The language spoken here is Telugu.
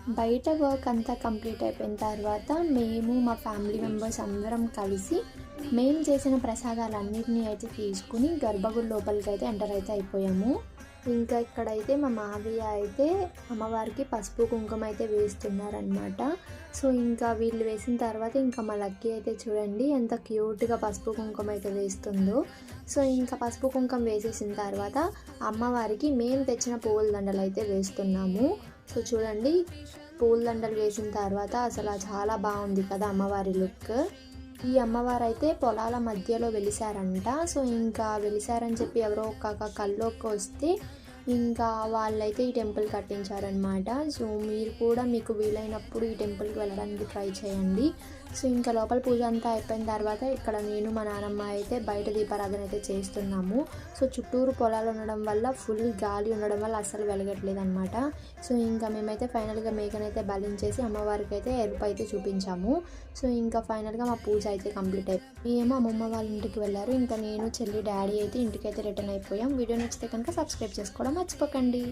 బయట వర్క్ అంతా కంప్లీట్ అయిపోయిన తర్వాత మేము మా ఫ్యామిలీ మెంబర్స్ అందరం కలిసి మేము చేసిన ప్రసాదాలన్నిటినీ అయితే తీసుకుని గర్భగుడి లోపలికి అయితే ఎంటర్ అయితే అయిపోయాము. ఇంకా ఇక్కడైతే మా మావయ్య అయితే అమ్మవారికి పసుపు కుంకుమ అయితే వేస్తున్నారనమాట. సో ఇంకా వీళ్ళు వేసిన తర్వాత ఇంకా మా లక్కీ అయితే చూడండి ఎంత క్యూట్గా పసుపు కుంకుమ అయితే వేస్తుందో. సో ఇంకా పసుపు కుంకుమ వేసేసిన తర్వాత అమ్మవారికి మేము తెచ్చిన పువ్వుల దండలు అయితే వేస్తున్నాము. సో చూడండి పూల దండలు వేసిన తర్వాత అసలు చాలా బాగుంది కదా అమ్మవారి లుక్. ఈ అమ్మవారు అయితే పొలాల మధ్యలో వెలిసారంట. సో ఇంకా వెలిసారని చెప్పి ఎవరో ఒక కల్లోకి వస్తే ఇంకా వాళ్ళైతే ఈ టెంపుల్ కట్టించారనమాట. సో మీరు కూడా మీకు వీలైనప్పుడు ఈ టెంపుల్కి వెళ్ళడానికి ట్రై చేయండి. సో ఇంకా లోపల పూజ అంతా అయిపోయిన తర్వాత ఇక్కడ నేను మా నాన్నమ్మ అయితే బయట దీపారాధన అయితే చేస్తున్నాము. సో చుట్టూరు పొలాలు ఉండడం వల్ల ఫుల్ గాలి ఉండడం వల్ల అస్సలు వెలగట్లేదు అనమాట. సో ఇంకా మేమైతే ఫైనల్గా మేకనైతే బలించేసి అమ్మవారికి అయితే ఎరుపు అయితే చూపించాము. సో ఇంకా ఫైనల్గా మా పూజ అయితే కంప్లీట్ అయిపోయింది. మేము అమ్మమ్మ వాళ్ళ ఇంటికి వెళ్ళారు. ఇంకా నేను చెల్లి డాడీ అయితే ఇంటికి అయితే రిటర్న్ అయిపోయాం. వీడియో నచ్చితే కనుక సబ్స్క్రైబ్ చేసుకోవడం మర్చిపోకండి.